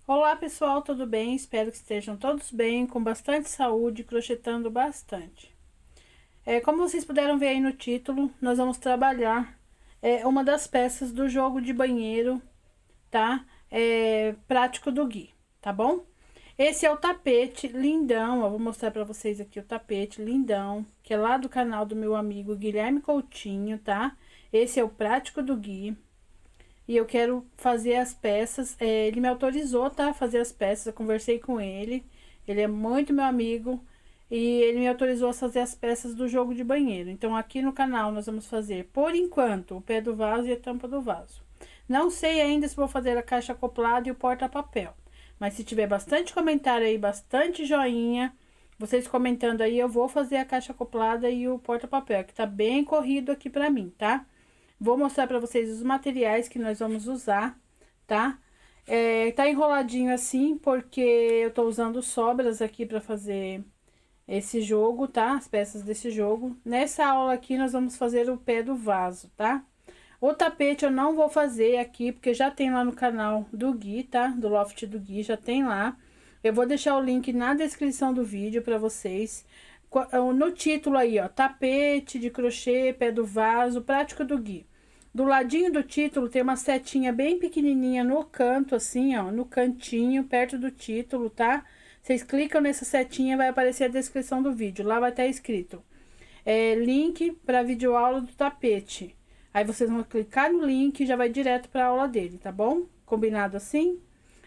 Olá pessoal, tudo bem? Espero que estejam todos bem, com bastante saúde, crochetando bastante. Como vocês puderam ver aí no título, nós vamos trabalhar uma das peças do jogo de banheiro, tá? Prático do Gui, tá bom? Esse é o tapete lindão, ó, vou mostrar pra vocês aqui o tapete lindão, que é lá do canal do meu amigo Guilherme Coutinho, tá? Esse é o Prático do Gui. E eu quero fazer as peças, ele me autorizou, tá? Fazer as peças, eu conversei com ele. Ele é muito meu amigo e ele me autorizou a fazer as peças do jogo de banheiro. Então, aqui no canal nós vamos fazer, por enquanto, o pé do vaso e a tampa do vaso. Não sei ainda se vou fazer a caixa acoplada e o porta-papel. Mas se tiver bastante comentário aí, bastante joinha, vocês comentando aí, eu vou fazer a caixa acoplada e o porta-papel, que tá bem corrido aqui pra mim, tá? Vou mostrar pra vocês os materiais que nós vamos usar, tá? Tá enroladinho assim, porque eu tô usando sobras aqui pra fazer esse jogo, tá? As peças desse jogo. Nessa aula aqui, nós vamos fazer o pé do vaso, tá? O tapete eu não vou fazer aqui, porque já tem lá no canal do Gui, tá? Do Loft do Gui, já tem lá. Eu vou deixar o link na descrição do vídeo pra vocês. No título aí, ó, tapete de crochê, pé do vaso, prático do Gui. Do ladinho do título tem uma setinha bem pequenininha no canto, assim, ó, no cantinho, perto do título, tá? Vocês clicam nessa setinha, vai aparecer a descrição do vídeo. Lá vai estar escrito link para videoaula do tapete. Aí vocês vão clicar no link e já vai direto para a aula dele, tá bom? Combinado assim?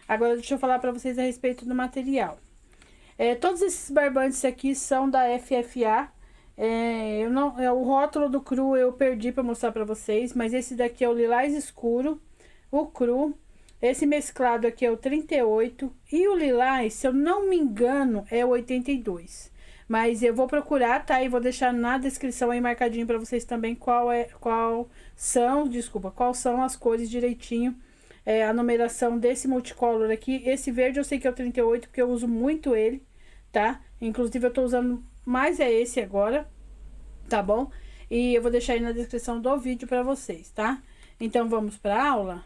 Agora deixa eu falar para vocês a respeito do material. Todos esses barbantes aqui são da FFA. O rótulo do cru eu perdi para mostrar para vocês, mas esse daqui é o lilás escuro, o cru. Esse mesclado aqui é o 38 e o lilás, se eu não me engano, é o 82. Mas eu vou procurar, tá? E vou deixar na descrição aí marcadinho para vocês também qual são as cores direitinho, a numeração desse multicolor aqui. Esse verde eu sei que é o 38 porque eu uso muito ele, tá? Inclusive eu tô usando mais esse agora, tá bom? E eu vou deixar aí na descrição do vídeo pra vocês, tá? Então, vamos pra aula?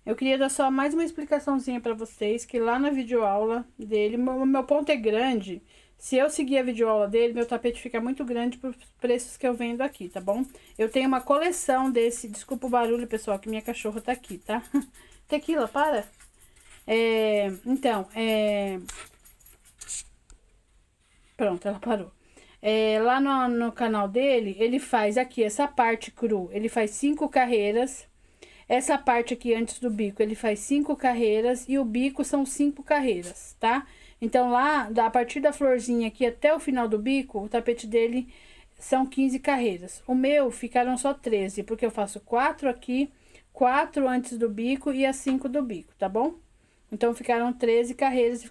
Eu queria dar só mais uma explicaçãozinha pra vocês, que lá na videoaula dele, meu ponto é grande. Se eu seguir a videoaula dele, meu tapete fica muito grande pros preços que eu vendo aqui, tá bom? Eu tenho uma coleção desse, desculpa o barulho, pessoal, que minha cachorra tá aqui, tá? Tequila, para! Pronto, ela parou. Lá no canal dele, ele faz aqui, essa parte cru, ele faz 5 carreiras. Essa parte aqui antes do bico, ele faz 5 carreiras e o bico são 5 carreiras, tá? Então, lá, a partir da florzinha aqui até o final do bico, o tapete dele são 15 carreiras. O meu ficaram só 13, porque eu faço 4 aqui, 4 antes do bico e as 5 do bico, tá bom? Então, ficaram 13 carreiras e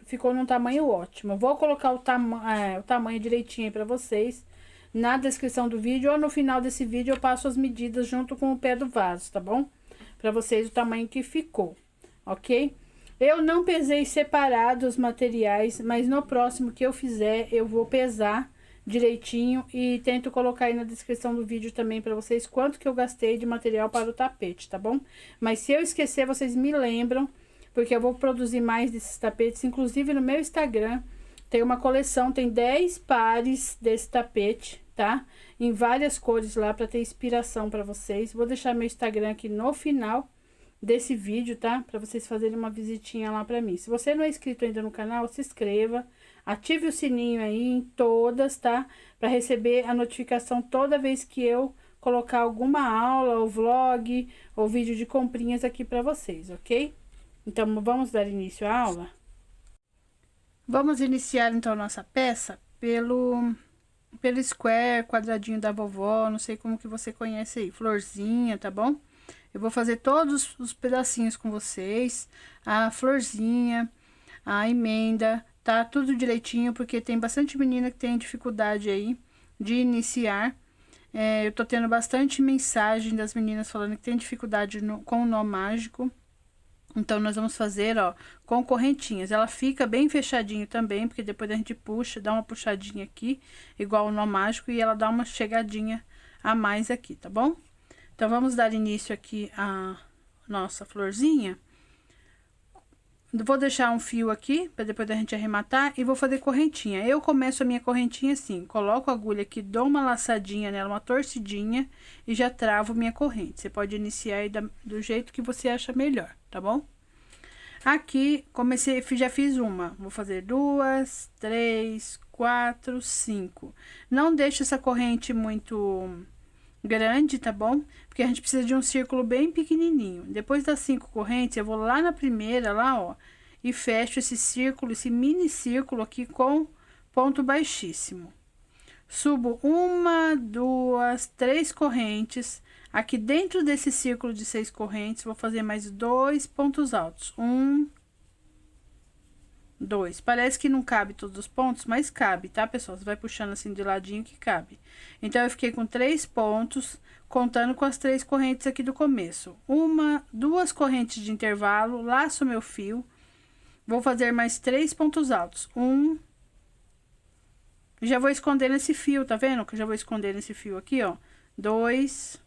ficou num tamanho ótimo. Eu vou colocar o tamanho direitinho aí pra vocês na descrição do vídeo, ou no final desse vídeo eu passo as medidas junto com o pé do vaso, tá bom? Pra vocês o tamanho que ficou, ok? Eu não pesei separado os materiais, mas no próximo que eu fizer, eu vou pesar direitinho e tento colocar aí na descrição do vídeo também pra vocês quanto que eu gastei de material para o tapete, tá bom? Mas se eu esquecer, vocês me lembram, porque eu vou produzir mais desses tapetes, inclusive no meu Instagram tem uma coleção, tem 10 pares desse tapete, tá? Em várias cores lá, pra ter inspiração pra vocês. Vou deixar meu Instagram aqui no final desse vídeo, tá? Pra vocês fazerem uma visitinha lá pra mim. Se você não é inscrito ainda no canal, se inscreva, ative o sininho aí em todas, tá? Pra receber a notificação toda vez que eu colocar alguma aula, ou vlog, ou vídeo de comprinhas aqui pra vocês, ok? Então, vamos dar início à aula? Vamos iniciar, então, nossa peça pelo square, quadradinho da vovó, não sei como que você conhece aí, florzinha, tá bom? Eu vou fazer todos os pedacinhos com vocês, a florzinha, a emenda, tá? Tudo direitinho, porque tem bastante menina que tem dificuldade aí de iniciar. Eu tô tendo bastante mensagem das meninas falando que tem dificuldade com o nó mágico. Então, nós vamos fazer, ó, com correntinhas. Ela fica bem fechadinho também, porque depois a gente puxa, dá uma puxadinha aqui, igual o nó mágico, e ela dá uma chegadinha a mais aqui, tá bom? Então, vamos dar início aqui à nossa florzinha. vou deixar um fio aqui, para depois a gente arrematar, e vou fazer correntinha. Eu começo a minha correntinha assim, coloco a agulha aqui, dou uma laçadinha nela, uma torcidinha, e já travo minha corrente. Você pode iniciar aí do jeito que você acha melhor, tá bom? Aqui, comecei, já fiz uma, vou fazer 2, 3, 4, 5. Não deixe essa corrente muito grande, tá bom? Porque a gente precisa de um círculo bem pequenininho. Depois das 5 correntes, eu vou lá na primeira, lá, ó, e fecho esse círculo, esse mini círculo aqui com ponto baixíssimo. Subo 1, 2, 3 correntes. Aqui dentro desse círculo de 6 correntes, vou fazer mais 2 pontos altos. 1, 2. Parece que não cabe todos os pontos, mas cabe, tá, pessoal? Você vai puxando assim de ladinho que cabe. Então, eu fiquei com 3 pontos, contando com as 3 correntes aqui do começo. 1, 2 correntes de intervalo, laço meu fio. Vou fazer mais 3 pontos altos. 1. Já vou esconder nesse fio, tá vendo? Que eu já vou esconder nesse fio aqui, ó. 2,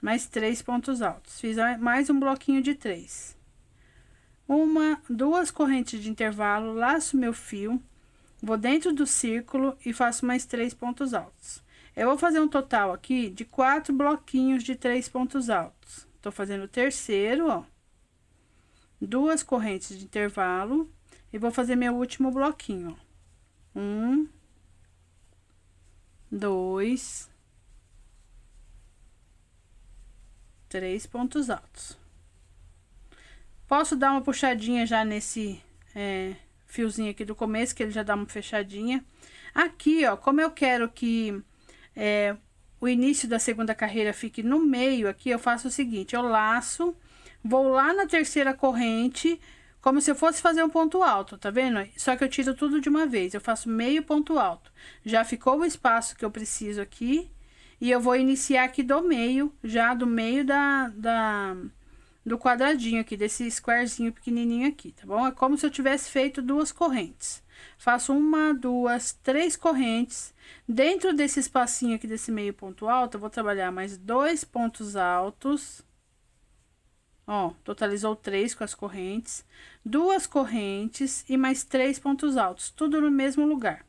mais 3 pontos altos. Fiz mais um bloquinho de 3. 1, 2 correntes de intervalo, laço meu fio, vou dentro do círculo e faço mais 3 pontos altos. Eu vou fazer um total aqui de 4 bloquinhos de 3 pontos altos. Tô fazendo o terceiro, ó. 2 correntes de intervalo e vou fazer meu último bloquinho, ó. 1, 2, 3 pontos altos. Posso dar uma puxadinha já nesse fiozinho aqui do começo, que ele já dá uma fechadinha. Aqui, ó, como eu quero que o início da segunda carreira fique no meio, aqui eu faço o seguinte, eu laço, vou lá na terceira corrente, como se eu fosse fazer um ponto alto, tá vendo? Só que eu tiro tudo de uma vez, eu faço meio ponto alto. Já ficou o espaço que eu preciso aqui, e eu vou iniciar aqui do meio, já do meio do quadradinho aqui, desse squarezinho pequenininho aqui, tá bom? É como se eu tivesse feito 2 correntes. Faço 1, 2, 3 correntes. Dentro desse espacinho aqui, desse meio ponto alto, eu vou trabalhar mais 2 pontos altos. Ó, totalizou 3 com as correntes. 2 correntes e mais 3 pontos altos, tudo no mesmo lugar.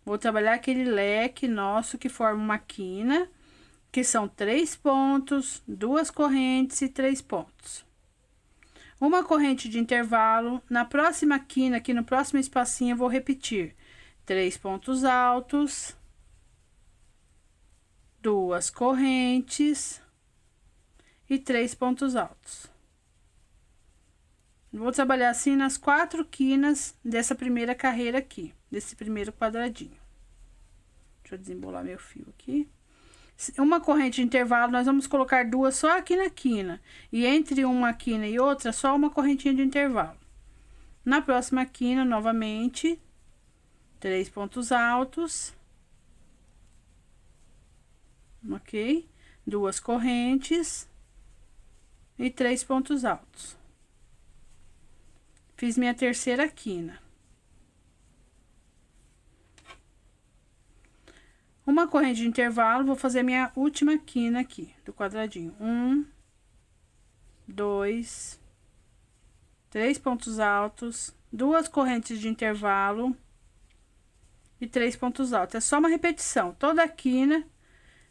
Vou trabalhar aquele leque nosso que forma uma quina, que são 3 pontos, 2 correntes e 3 pontos. Uma corrente de intervalo, na próxima quina, aqui no próximo espacinho, eu vou repetir 3 pontos altos, 2 correntes e 3 pontos altos. Vou trabalhar assim nas 4 quinas dessa primeira carreira aqui, desse primeiro quadradinho. Deixa eu desembolar meu fio aqui. Uma corrente de intervalo, nós vamos colocar 2 só aqui na quina. E entre uma quina e outra, só uma correntinha de intervalo. Na próxima quina, novamente, 3 pontos altos. Ok? 2 correntes. E 3 pontos altos. Fiz minha terceira quina. Uma corrente de intervalo, vou fazer minha última quina aqui, do quadradinho. 1, 2, 3 pontos altos, 2 correntes de intervalo e 3 pontos altos. É só uma repetição. Toda a quina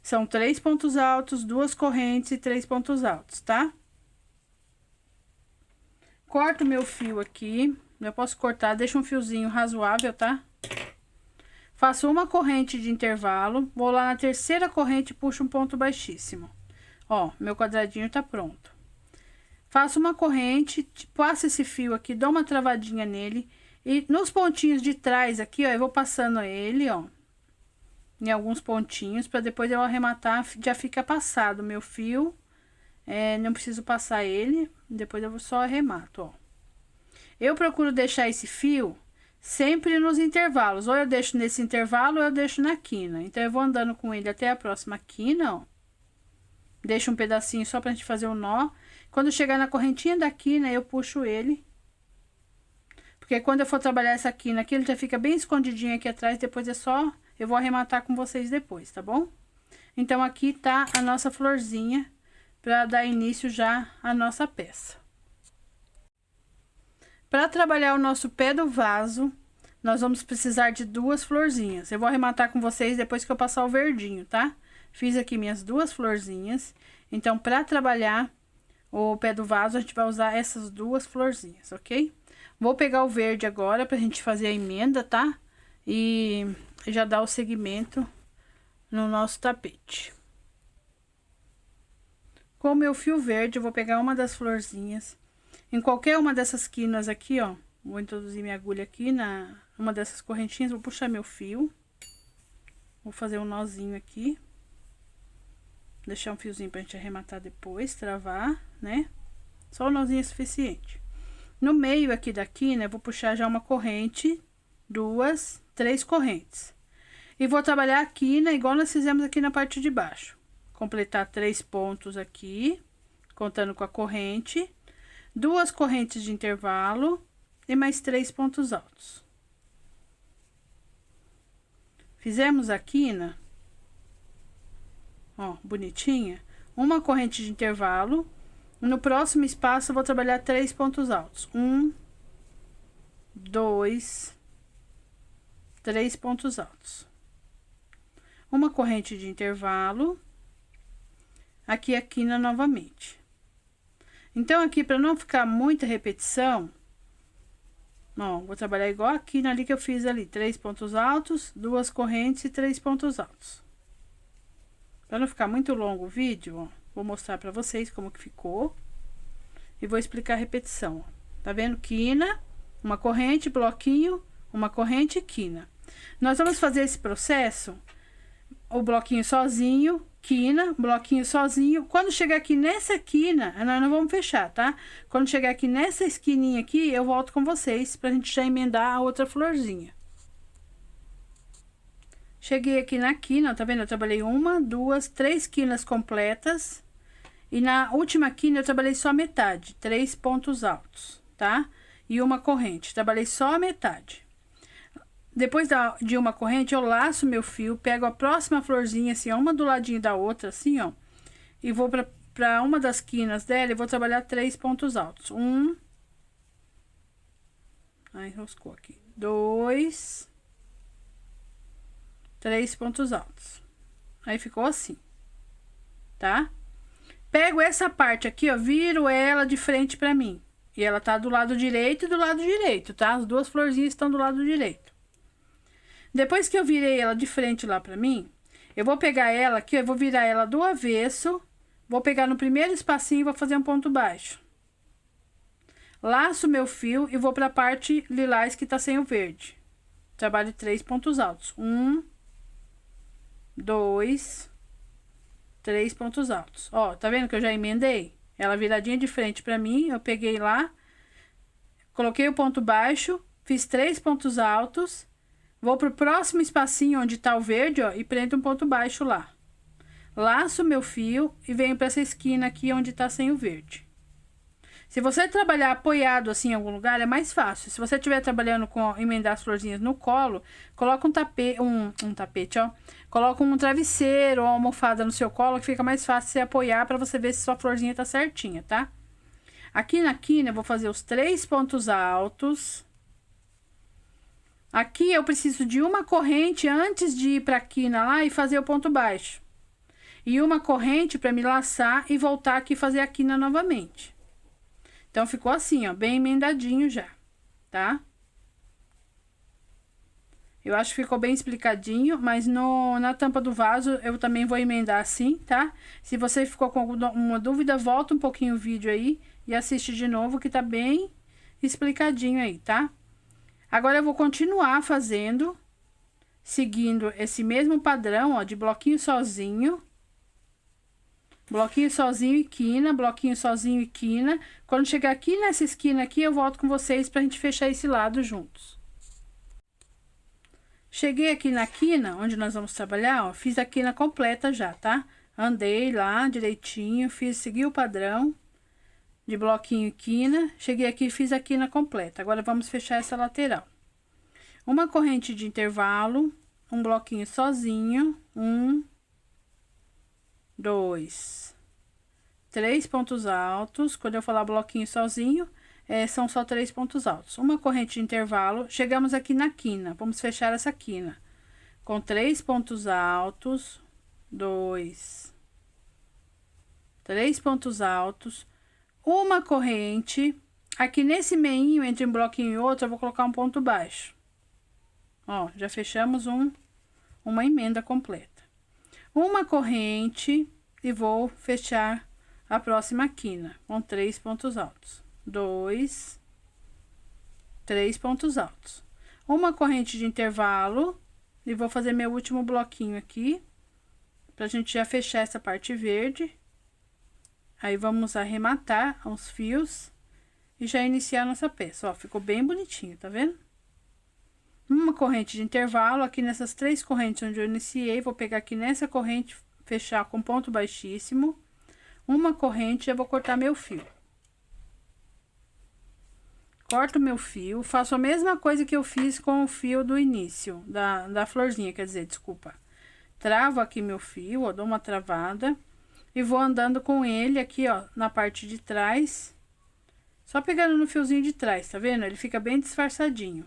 são 3 pontos altos, 2 correntes e 3 pontos altos, tá? Corto meu fio aqui. Eu posso cortar, deixa um fiozinho razoável, tá? Faço uma corrente de intervalo, vou lá na terceira corrente e puxo um ponto baixíssimo. Ó, meu quadradinho tá pronto. Faço uma corrente, passo esse fio aqui, dou uma travadinha nele. E nos pontinhos de trás aqui, ó, eu vou passando ele, ó. Em alguns pontinhos, pra depois eu arrematar, já fica passado o meu fio. Não preciso passar ele, depois eu só arremato, ó. Eu procuro deixar esse fio sempre nos intervalos, ou eu deixo nesse intervalo ou eu deixo na quina. Então, eu vou andando com ele até a próxima quina, ó. Deixo um pedacinho só pra gente fazer o nó. Quando chegar na correntinha da quina, eu puxo ele. Porque quando eu for trabalhar essa quina aqui, ele já fica bem escondidinho aqui atrás, depois é só... Eu vou arrematar com vocês depois, tá bom? Então, aqui tá a nossa florzinha, pra dar início já à nossa peça. Para trabalhar o nosso pé do vaso, nós vamos precisar de 2 florzinhas. Eu vou arrematar com vocês depois que eu passar o verdinho, tá? Fiz aqui minhas 2 florzinhas. Então, para trabalhar o pé do vaso, a gente vai usar essas 2 florzinhas, ok? Vou pegar o verde agora pra gente fazer a emenda, tá? E já dar o segmento no nosso tapete. Com o meu fio verde, eu vou pegar uma das florzinhas. Em qualquer uma dessas quinas aqui, ó. Vou introduzir minha agulha aqui na uma dessas correntinhas, vou puxar meu fio. Vou fazer um nozinho aqui. Deixar um fiozinho pra gente arrematar depois, travar, né? Só um nozinho é suficiente. No meio aqui da quina, eu vou puxar já uma corrente, 2, 3 correntes. E vou trabalhar a quina igual nós fizemos aqui na parte de baixo. Completar 3 pontos aqui, contando com a corrente. 2 correntes de intervalo e mais 3 pontos altos. Fizemos a quina, ó, bonitinha. Uma corrente de intervalo. No próximo espaço, eu vou trabalhar 3 pontos altos. 1, 2, 3 pontos altos. Uma corrente de intervalo. Aqui a quina novamente. Então, aqui, para não ficar muita repetição, ó, vou trabalhar igual a quina ali que eu fiz ali. 3 pontos altos, 2 correntes e 3 pontos altos. Para não ficar muito longo o vídeo, ó. Vou mostrar pra vocês como que ficou. E vou explicar a repetição, ó. Tá vendo? Quina, uma corrente, bloquinho, uma corrente e quina. Nós vamos fazer esse processo, o bloquinho sozinho, quina, bloquinho sozinho. Quando chegar aqui nessa quina, nós não vamos fechar, tá? Quando chegar aqui nessa esquininha aqui, eu volto com vocês pra gente já emendar a outra florzinha. Cheguei aqui na quina, tá vendo? Eu trabalhei 1, 2, 3 quinas completas. E na última quina eu trabalhei só metade, 3 pontos altos, tá? E uma corrente, trabalhei só a metade. Depois de uma corrente, eu laço meu fio, pego a próxima florzinha, assim, ó, uma do ladinho da outra, assim, ó. E vou pra uma das quinas dela e vou trabalhar 3 pontos altos. 1. Aí, enroscou aqui. 2. 3 pontos altos. Aí, ficou assim, tá? Pego essa parte aqui, ó, viro ela de frente pra mim. E ela tá do lado direito e do lado direito, tá? As 2 florzinhas estão do lado direito. Depois que eu virei ela de frente lá pra mim, eu vou pegar ela aqui, eu vou virar ela do avesso, vou pegar no primeiro espacinho e vou fazer um ponto baixo. Laço meu fio e vou pra parte lilás que tá sem o verde. Trabalho 3 pontos altos. 1, 2, 3 pontos altos. Ó, tá vendo que eu já emendei? Ela viradinha de frente pra mim, eu peguei lá, coloquei o ponto baixo, fiz 3 pontos altos, vou pro próximo espacinho onde tá o verde, ó, e prendo um ponto baixo lá. Laço meu fio e venho pra essa esquina aqui onde tá sem o verde. Se você trabalhar apoiado assim em algum lugar, é mais fácil. Se você estiver trabalhando com emendar as florzinhas no colo, coloca um tapete, ó. Coloca um travesseiro ou uma almofada no seu colo, que fica mais fácil você apoiar para você ver se sua florzinha tá certinha, tá? Aqui na quina eu vou fazer os 3 pontos altos. Aqui eu preciso de uma corrente antes de ir pra quina lá e fazer o ponto baixo. E uma corrente para me laçar e voltar aqui e fazer a quina novamente. Então, ficou assim, ó, bem emendadinho já, tá? Eu acho que ficou bem explicadinho, mas na tampa do vaso eu também vou emendar assim, tá? Se você ficou com alguma dúvida, volta um pouquinho o vídeo aí e assiste de novo, que tá bem explicadinho aí, tá? Agora, eu vou continuar fazendo, seguindo esse mesmo padrão, ó, de bloquinho sozinho. Bloquinho sozinho e quina, bloquinho sozinho e quina. Quando chegar aqui nessa esquina aqui, eu volto com vocês pra gente fechar esse lado juntos. Cheguei aqui na quina, onde nós vamos trabalhar, ó, fiz a quina completa já, tá? Andei lá direitinho, segui o padrão de bloquinho e quina. Cheguei aqui e fiz a quina completa. Agora, vamos fechar essa lateral. Uma corrente de intervalo, um bloquinho sozinho, 1, 2, 3 pontos altos. Quando eu falar bloquinho sozinho, são só 3 pontos altos. Uma corrente de intervalo, chegamos aqui na quina, vamos fechar essa quina com 3 pontos altos, 2, 3 pontos altos, uma corrente. Aqui nesse meinho, entre um bloquinho e outro, eu vou colocar um ponto baixo. Ó, já fechamos uma emenda completa. Uma corrente e vou fechar a próxima quina com 3 pontos altos. 2, 3 pontos altos. Uma corrente de intervalo e vou fazer meu último bloquinho aqui, pra gente já fechar essa parte verde. Aí, vamos arrematar os fios e já iniciar nossa peça. Ó, ficou bem bonitinho, tá vendo? Uma corrente de intervalo, aqui nessas 3 correntes onde eu iniciei, vou pegar aqui nessa corrente, fechar com ponto baixíssimo. Uma corrente, já vou cortar meu fio. Corto meu fio, faço a mesma coisa que eu fiz com o fio do início, da florzinha, quer dizer, desculpa. Travo aqui meu fio, ó, dou uma travada e vou andando com ele aqui, ó, na parte de trás. Só pegando no fiozinho de trás, tá vendo? Ele fica bem disfarçadinho.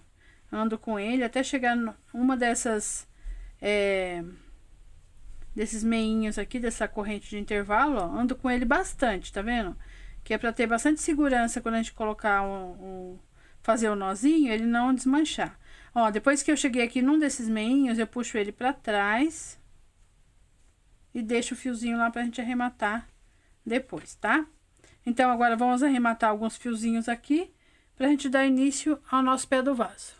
Ando com ele até chegar numa desses meinhos aqui, dessa corrente de intervalo, ó. Ando com ele bastante, tá vendo? Que é pra ter bastante segurança quando a gente colocar fazer o nozinho, ele não desmanchar. Ó, depois que eu cheguei aqui num desses meinhos, eu puxo ele pra trás e deixo o fiozinho lá pra gente arrematar depois, tá? Então, agora vamos arrematar alguns fiozinhos aqui pra gente dar início ao nosso pé do vaso.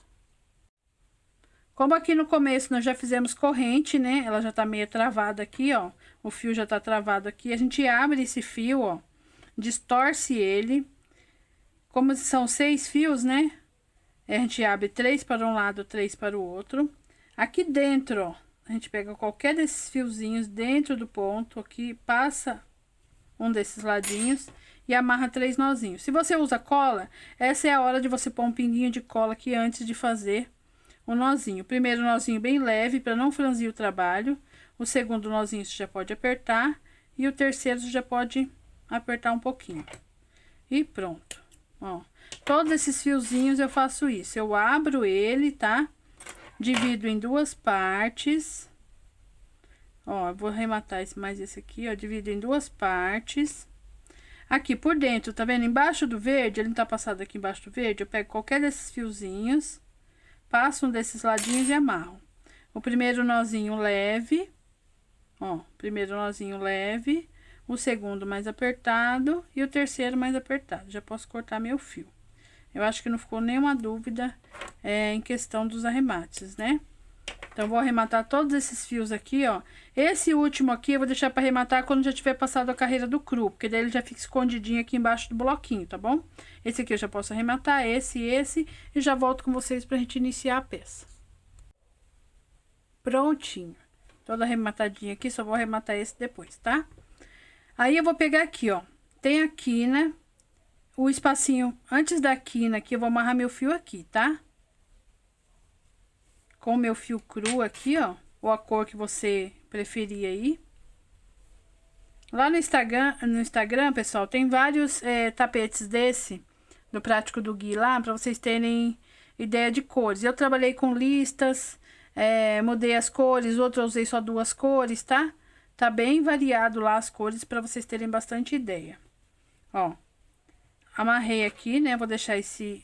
Como aqui no começo nós já fizemos corrente, né? Ela já tá meio travada aqui, ó. O fio já tá travado aqui. A gente abre esse fio, ó. Distorce ele. Como são 6 fios, né? A gente abre 3 para um lado, 3 para o outro. Aqui dentro, ó, a gente pega qualquer desses fiozinhos dentro do ponto aqui, passa um desses ladinhos e amarra 3 nozinhos. Se você usa cola, essa é a hora de você pôr um pinguinho de cola aqui antes de fazer o nozinho. O primeiro nozinho bem leve, para não franzir o trabalho. O segundo nozinho você já pode apertar. E o terceiro você já pode apertar um pouquinho. E pronto. Ó, todos esses fiozinhos eu faço isso. Eu abro ele, tá? Divido em 2 partes. Ó, eu vou arrematar mais esse aqui, ó. Divido em 2 partes. Aqui por dentro, tá vendo? Embaixo do verde, ele não tá passado aqui embaixo do verde. Eu pego qualquer desses fiozinhos, passo um desses ladinhos e amarro. O primeiro nozinho leve, ó, primeiro nozinho leve, o segundo mais apertado e o terceiro mais apertado. Já posso cortar meu fio. Eu acho que não ficou nenhuma dúvida em questão dos arremates, né? Então, vou arrematar todos esses fios aqui, ó. Esse último aqui eu vou deixar para arrematar quando já tiver passado a carreira do cru, porque daí ele já fica escondidinho aqui embaixo do bloquinho, tá bom? Esse aqui eu já posso arrematar, esse, e já volto com vocês pra gente iniciar a peça. Prontinho. Toda arrematadinha aqui, só vou arrematar esse depois, tá? Aí, eu vou pegar aqui, ó. Tem a quina, o espacinho antes da quina aqui, eu vou amarrar meu fio aqui, tá? Com o meu fio cru aqui, ó, ou a cor que você preferir aí. Lá no Instagram, pessoal, tem vários tapetes desse, do Prático do Gui lá, pra vocês terem ideia de cores. Eu trabalhei com listas, mudei as cores, outro eu usei só 2 cores, tá? Tá bem variado lá as cores, pra vocês terem bastante ideia. Ó, amarrei aqui, né? Vou deixar esse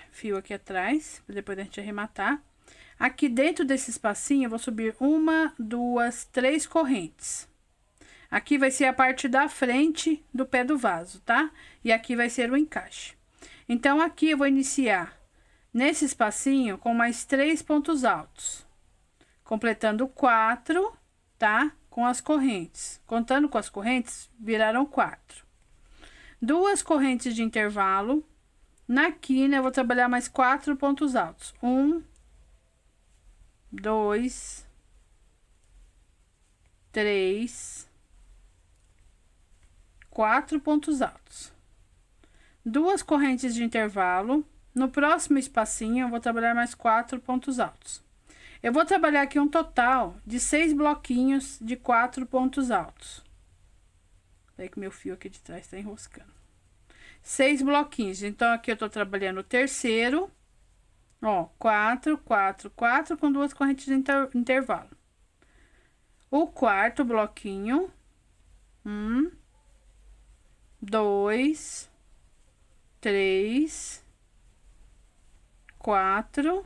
fio aqui atrás, pra depois a gente arrematar. Aqui dentro desse espacinho, eu vou subir 1, 2, 3 correntes. Aqui vai ser a parte da frente do pé do vaso, tá? E aqui vai ser o encaixe. Então, aqui eu vou iniciar nesse espacinho com mais 3 pontos altos. Completando 4, tá? Com as correntes. Contando com as correntes, viraram 4. 2 correntes de intervalo. Na quina, eu vou trabalhar mais 4 pontos altos. 1, 2, 3, 4 pontos altos. 2 correntes de intervalo. No próximo espacinho, eu vou trabalhar mais 4 pontos altos. Eu vou trabalhar aqui um total de 6 bloquinhos de 4 pontos altos. Daí que meu fio aqui de trás tá enroscando. 6 bloquinhos. Então, aqui eu tô trabalhando o terceiro, ó, 4, 4, 4, com 2 correntes de intervalo. O quarto bloquinho, 1, 2, 3, 4.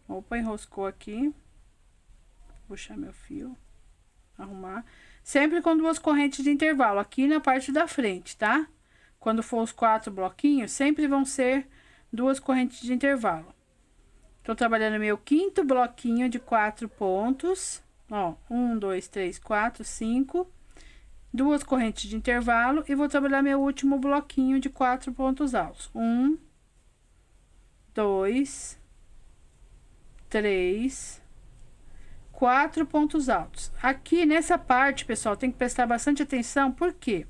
Opa, enroscou aqui. Puxar meu fio, arrumar. Sempre com 2 correntes de intervalo, aqui na parte da frente, tá? Quando for os 4 bloquinhos, sempre vão ser 2 correntes de intervalo. Tô trabalhando meu quinto bloquinho de 4 pontos. Ó, 1, 2, 3, 4, 5. 2 correntes de intervalo. E vou trabalhar meu último bloquinho de 4 pontos altos. 1, 2, 3, 4 pontos altos. Aqui nessa parte, pessoal, tem que prestar bastante atenção, porque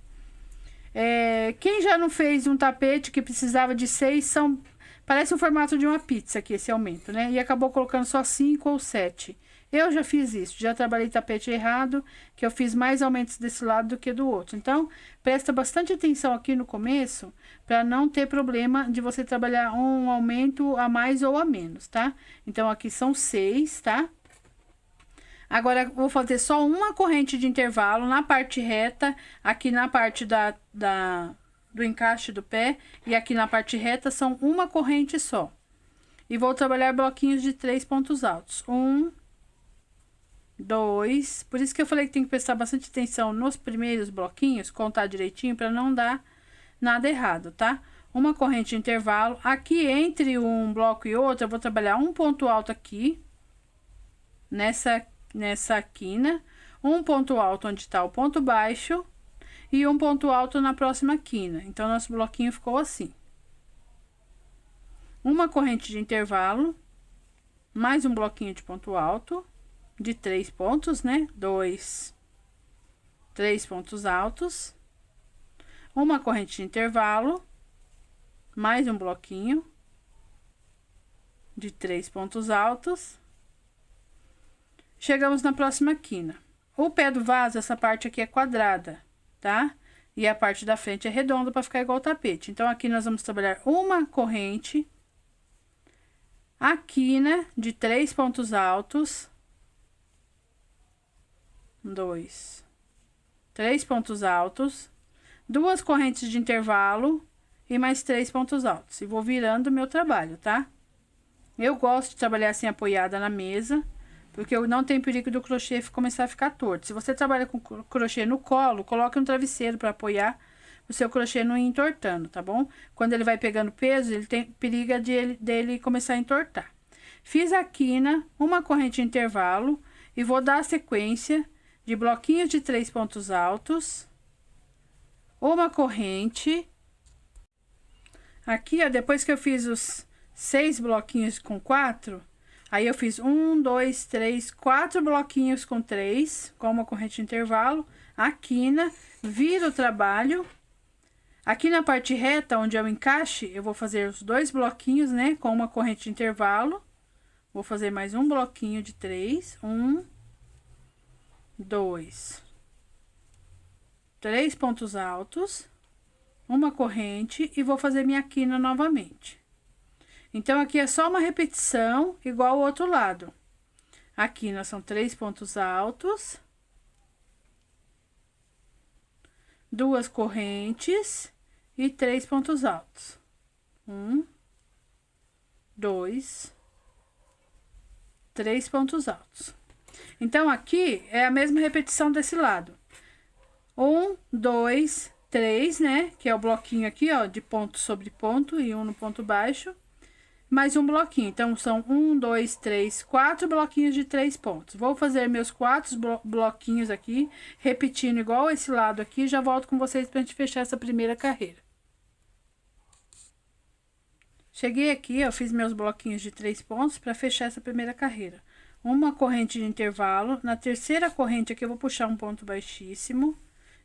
quem já não fez um tapete que precisava de 6, parece o formato de uma pizza aqui, esse aumento, né? E acabou colocando só 5 ou 7. Eu já fiz isso, já trabalhei tapete errado, que eu fiz mais aumentos desse lado do que do outro. Então, presta bastante atenção aqui no começo, para não ter problema de você trabalhar um aumento a mais ou a menos, tá? Então, aqui são 6, tá? Agora, vou fazer só uma corrente de intervalo na parte reta, aqui na parte do encaixe do pé, e aqui na parte reta são uma corrente só. E vou trabalhar bloquinhos de 3 pontos altos. 1, 2, por isso que eu falei que tem que prestar bastante atenção nos primeiros bloquinhos, contar direitinho, para não dar nada errado, tá? Uma corrente de intervalo. Aqui, entre um bloco e outro, eu vou trabalhar um ponto alto aqui, nessa quina, um ponto alto onde está o ponto baixo e um ponto alto na próxima quina. Então, nosso bloquinho ficou assim. Uma corrente de intervalo, mais um bloquinho de ponto alto, de 3 pontos, né? 2, 3 pontos altos. Uma corrente de intervalo, mais um bloquinho de 3 pontos altos. Chegamos na próxima quina. O pé do vaso, essa parte aqui é quadrada, tá? E a parte da frente é redonda para ficar igual o tapete. Então, aqui nós vamos trabalhar uma corrente, a quina de 3 pontos altos, 2, 3 pontos altos, 2 correntes de intervalo e mais 3 pontos altos. E vou virando o meu trabalho, tá? Eu gosto de trabalhar assim apoiada na mesa, porque não tem perigo do crochê começar a ficar torto. Se você trabalha com crochê no colo, coloque um travesseiro para apoiar o seu crochê não ir entortando, tá bom? Quando ele vai pegando peso, ele tem perigo dele começar a entortar. Fiz a quina, uma corrente de intervalo e vou dar a sequência de bloquinhos de 3 pontos altos, uma corrente. Aqui, ó, depois que eu fiz os 6 bloquinhos com 4, aí eu fiz 1, 2, 3, 4 bloquinhos com 3, com uma corrente de intervalo, a quina, viro o trabalho. Aqui na parte reta, onde é o encaixe, eu vou fazer os 2 bloquinhos, né, com uma corrente de intervalo. Vou fazer mais um bloquinho de 3, 1, 2, 3 pontos altos, uma corrente e vou fazer minha quina novamente. Então, aqui é só uma repetição, igual o outro lado. Aqui nós são 3 pontos altos, 2 correntes e 3 pontos altos. 1, 2, 3 pontos altos. Então, aqui é a mesma repetição desse lado. 1, 2, 3, né? Que é o bloquinho aqui, ó, de ponto sobre ponto e um no ponto baixo. Mais um bloquinho. Então, são 1, 2, 3, 4 bloquinhos de 3 pontos. Vou fazer meus 4 bloquinhos aqui, repetindo igual esse lado aqui. Já volto com vocês pra gente fechar essa primeira carreira. Cheguei aqui, eu fiz meus bloquinhos de 3 pontos para fechar essa primeira carreira. Uma corrente de intervalo. Na terceira corrente aqui, eu vou puxar um ponto baixíssimo.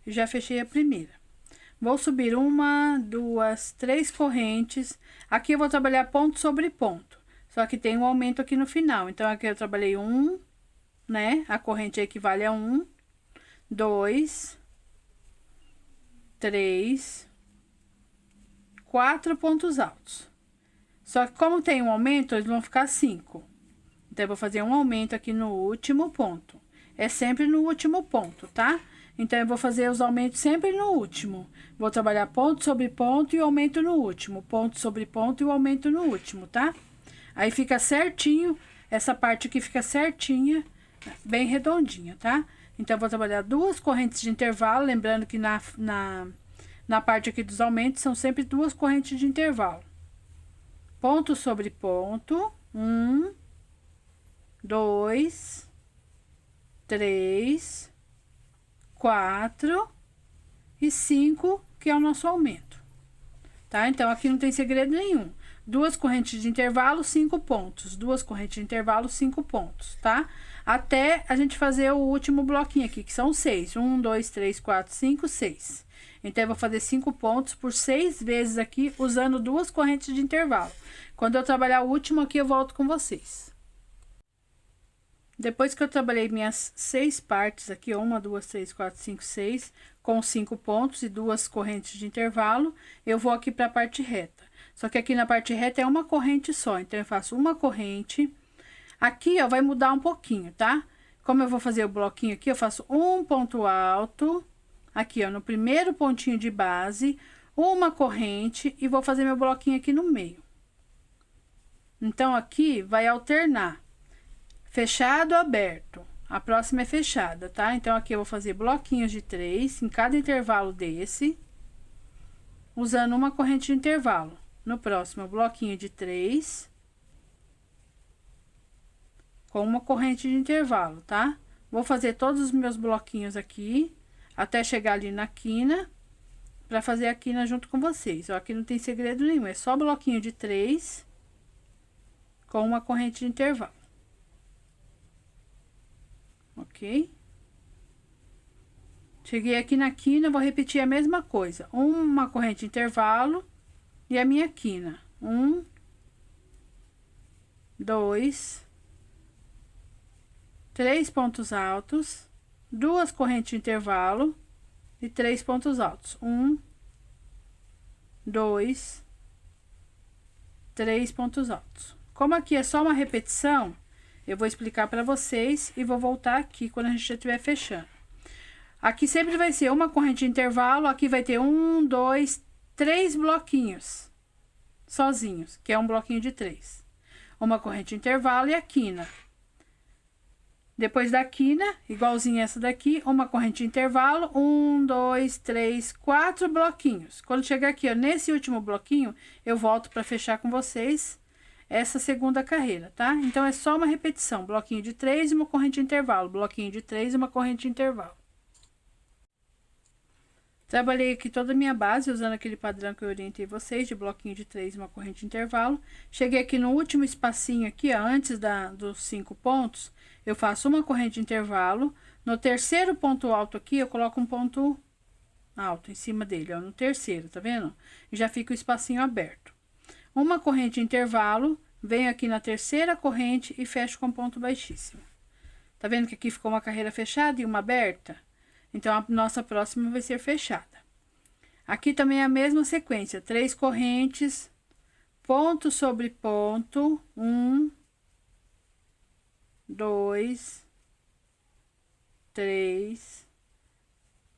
E já fechei a primeira. Vou subir 1, 2, 3 correntes. Aqui eu vou trabalhar ponto sobre ponto. Só que tem um aumento aqui no final. Então, aqui eu trabalhei 1, né? A corrente equivale a 1, 2, 3, 4 pontos altos. Só que como tem um aumento, eles vão ficar 5. Então, eu vou fazer um aumento aqui no último ponto. É sempre no último ponto, tá? Então, eu vou fazer os aumentos sempre no último. Vou trabalhar ponto sobre ponto e aumento no último. Ponto sobre ponto e o aumento no último, tá? Aí, fica certinho, essa parte aqui fica certinha, bem redondinha, tá? Então, eu vou trabalhar 2 correntes de intervalo, lembrando que na parte aqui dos aumentos, são sempre 2 correntes de intervalo. Ponto sobre ponto, 1, 2, 3, 4 e 5, que é o nosso aumento, tá? Então, aqui não tem segredo nenhum. 2 correntes de intervalo, 5 pontos. 2 correntes de intervalo, 5 pontos, tá? Até a gente fazer o último bloquinho aqui, que são 6. 1, 2, 3, 4, 5, 6. Então, eu vou fazer 5 pontos por 6 vezes aqui, usando 2 correntes de intervalo. Quando eu trabalhar o último aqui, eu volto com vocês. Depois que eu trabalhei minhas 6 partes aqui, 1, 2, 3, 4, 5, 6, com 5 pontos e 2 correntes de intervalo, eu vou aqui para a parte reta. Só que aqui na parte reta é uma corrente só, então eu faço uma corrente. Aqui, ó, vai mudar um pouquinho, tá? Como eu vou fazer o bloquinho aqui, eu faço um ponto alto, aqui, ó, no primeiro pontinho de base, uma corrente e vou fazer meu bloquinho aqui no meio. Então, aqui vai alternar. Fechado, aberto. A próxima é fechada, tá? Então, aqui eu vou fazer bloquinhos de 3 em cada intervalo desse, usando uma corrente de intervalo. No próximo, bloquinho de 3, com uma corrente de intervalo, tá? Vou fazer todos os meus bloquinhos aqui, até chegar ali na quina, pra fazer a quina junto com vocês. Ó, aqui não tem segredo nenhum, é só bloquinho de 3, com uma corrente de intervalo. Ok? Cheguei aqui na quina, vou repetir a mesma coisa. Uma corrente de intervalo e a minha quina. 1, 2, 3 pontos altos, 2 correntes de intervalo e 3 pontos altos. 1, 2, 3 pontos altos. Como aqui é só uma repetição, eu vou explicar para vocês e vou voltar aqui quando a gente já estiver fechando. Aqui sempre vai ser uma corrente de intervalo, aqui vai ter 1, 2, 3 bloquinhos sozinhos, que é um bloquinho de 3. Uma corrente de intervalo e a quina. Depois da quina, igualzinha essa daqui, uma corrente de intervalo, 1, 2, 3, 4 bloquinhos. Quando chegar aqui, ó, nesse último bloquinho, eu volto para fechar com vocês essa segunda carreira, tá? Então, é só uma repetição, bloquinho de 3 e uma corrente de intervalo, bloquinho de 3 e uma corrente de intervalo. Trabalhei aqui toda a minha base, usando aquele padrão que eu orientei vocês, de bloquinho de 3 e uma corrente de intervalo. Cheguei aqui no último espacinho aqui, ó, antes dos 5 pontos, eu faço uma corrente de intervalo. No terceiro ponto alto aqui, eu coloco um ponto alto em cima dele, ó, no terceiro, tá vendo? E já fica o espacinho aberto. Uma corrente de intervalo, venho aqui na terceira corrente e fecho com ponto baixíssimo. Tá vendo que aqui ficou uma carreira fechada e uma aberta? Então, a nossa próxima vai ser fechada. Aqui também é a mesma sequência, 3 correntes, ponto sobre ponto, 1, 2, 3,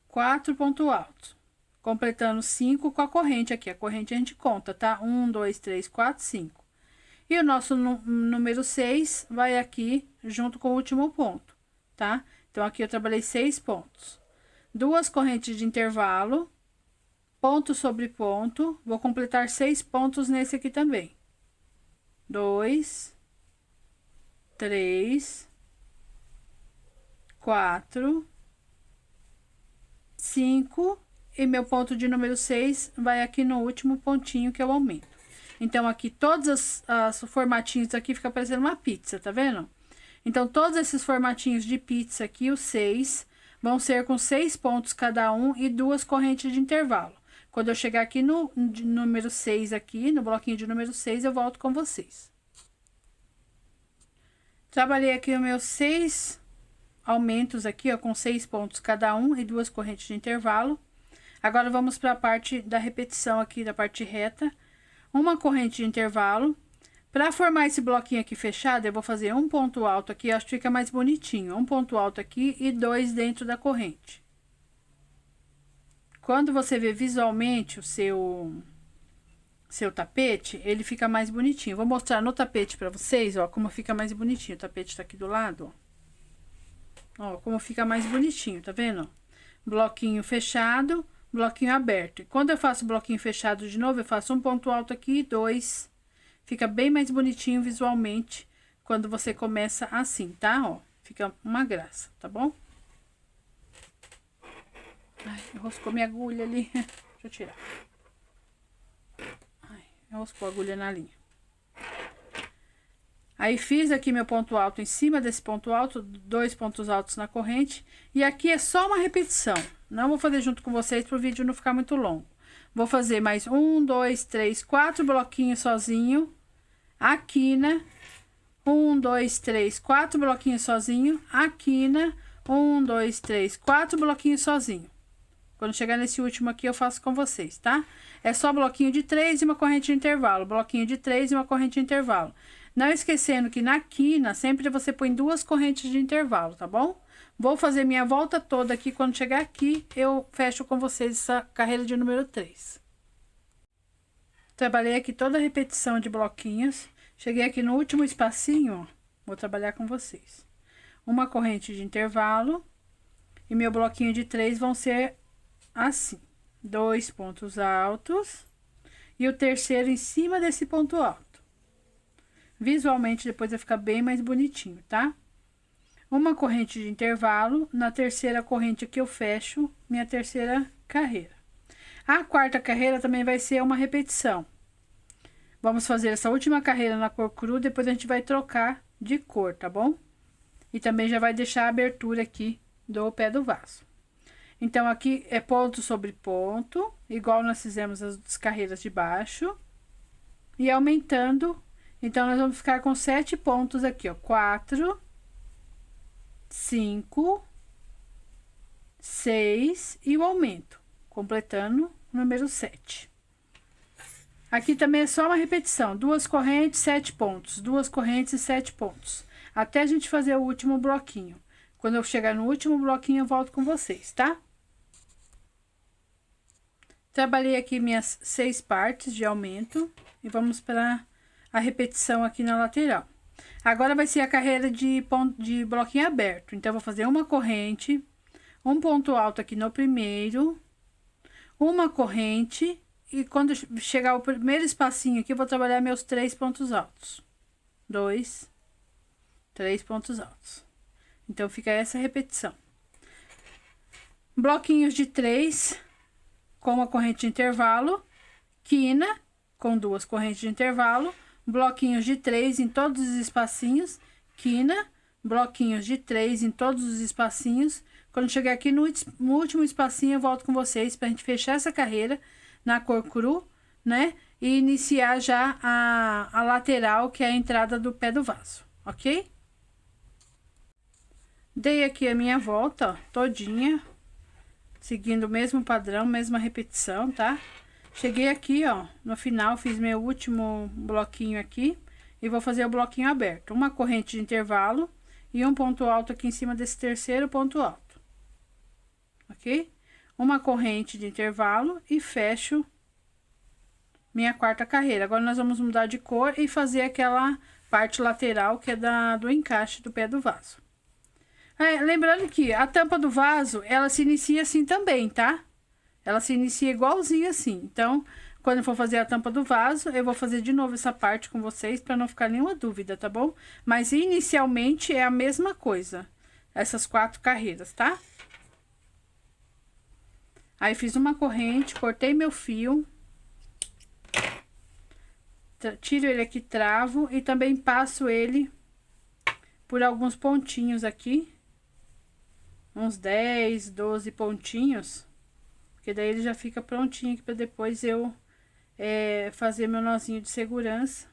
4 pontos altos. Completando 5 com a corrente aqui. A corrente a gente conta, tá? 1, 2, 3, 4, 5. E o nosso número 6 vai aqui junto com o último ponto, tá? Então, aqui eu trabalhei 6 pontos. 2 correntes de intervalo, ponto sobre ponto. Vou completar 6 pontos nesse aqui também. 2, 3, 4, 5... E meu ponto de número 6 vai aqui no último pontinho, que é o aumento. Então, aqui, todos os formatinhos aqui fica parecendo uma pizza, tá vendo? Então, todos esses formatinhos de pizza aqui, os 6, vão ser com 6 pontos cada um e 2 correntes de intervalo. Quando eu chegar aqui no número 6 aqui, no bloquinho de número 6, eu volto com vocês. Trabalhei aqui os meus 6 aumentos aqui, ó, com 6 pontos cada um e 2 correntes de intervalo. Agora, vamos para a parte da repetição aqui, da parte reta. Uma corrente de intervalo. Para formar esse bloquinho aqui fechado, eu vou fazer um ponto alto aqui, acho que fica mais bonitinho. Um ponto alto aqui e 2 dentro da corrente. Quando você vê visualmente o seu tapete, ele fica mais bonitinho. Vou mostrar no tapete para vocês, ó, como fica mais bonitinho. O tapete tá aqui do lado, ó, como fica mais bonitinho, tá vendo? Bloquinho fechado, bloquinho aberto. E quando eu faço bloquinho fechado de novo, eu faço um ponto alto aqui e 2. Fica bem mais bonitinho visualmente quando você começa assim, tá? Ó, fica uma graça, tá bom? Ai, enroscou minha agulha ali. Deixa eu tirar. Ai, enroscou a agulha na linha. Aí, fiz aqui meu ponto alto em cima desse ponto alto, 2 pontos altos na corrente. E aqui é só uma repetição. Não vou fazer junto com vocês para o vídeo não ficar muito longo. Vou fazer mais 1, 2, 3, 4 bloquinhos sozinho. Aqui, né? 1, 2, 3, 4 bloquinhos sozinho. Aqui, né? 1, 2, 3, 4 bloquinhos sozinho. Quando chegar nesse último aqui, eu faço com vocês, tá? É só bloquinho de 3 e uma corrente de intervalo. Bloquinho de 3 e uma corrente de intervalo. Não esquecendo que na quina, sempre você põe 2 correntes de intervalo, tá bom? Vou fazer minha volta toda aqui. Quando chegar aqui, eu fecho com vocês essa carreira de número 3. Trabalhei aqui toda a repetição de bloquinhos. Cheguei aqui no último espacinho, ó. Vou trabalhar com vocês. Uma corrente de intervalo. E meu bloquinho de 3 vão ser assim. 2 pontos altos. E o terceiro em cima desse ponto alto. Visualmente, depois vai ficar bem mais bonitinho, tá? Uma corrente de intervalo. Na terceira corrente aqui, eu fecho minha terceira carreira. A quarta carreira também vai ser uma repetição. Vamos fazer essa última carreira na cor cru, depois a gente vai trocar de cor, tá bom? E também já vai deixar a abertura aqui do pé do vaso. Então, aqui é ponto sobre ponto, igual nós fizemos as carreiras de baixo. E aumentando, então, nós vamos ficar com 7 pontos aqui, ó. 4, 5, 6 e o aumento, completando o número 7. Aqui também é só uma repetição, 2 correntes, 7 pontos, 2 correntes e 7 pontos, até a gente fazer o último bloquinho. Quando eu chegar no último bloquinho, eu volto com vocês, tá? Trabalhei aqui minhas 6 partes de aumento e vamos para a repetição aqui na lateral. Agora vai ser a carreira de bloquinho aberto. Então, eu vou fazer uma corrente, um ponto alto aqui no primeiro, uma corrente, e quando chegar o primeiro espacinho aqui, eu vou trabalhar meus 3 pontos altos. 2, 3 pontos altos. Então, fica essa repetição. Bloquinhos de 3, com uma corrente de intervalo, quina, com 2 correntes de intervalo, bloquinhos de 3 em todos os espacinhos, quina, bloquinhos de 3 em todos os espacinhos. Quando chegar aqui no último espacinho, eu volto com vocês pra gente fechar essa carreira na cor cru, né? E iniciar já a lateral, que é a entrada do pé do vaso, ok? Dei aqui a minha volta, ó, todinha, seguindo o mesmo padrão, mesma repetição, tá? Cheguei aqui, ó, no final, fiz meu último bloquinho aqui e vou fazer o bloquinho aberto. Uma corrente de intervalo e um ponto alto aqui em cima desse terceiro ponto alto, ok? Uma corrente de intervalo e fecho minha quarta carreira. Agora, nós vamos mudar de cor e fazer aquela parte lateral que é do encaixe do pé do vaso. Lembrando que a tampa do vaso, ela se inicia assim também, tá? Ela se inicia igualzinho assim. Então, quando eu for fazer a tampa do vaso, eu vou fazer de novo essa parte com vocês para não ficar nenhuma dúvida, tá bom? Mas inicialmente é a mesma coisa, essas 4 carreiras, tá? Aí, fiz uma corrente, cortei meu fio, tiro ele aqui, travo e também passo ele por alguns pontinhos aqui, uns 10, 12 pontinhos. Porque daí ele já fica prontinho aqui para depois eu fazer meu nozinho de segurança.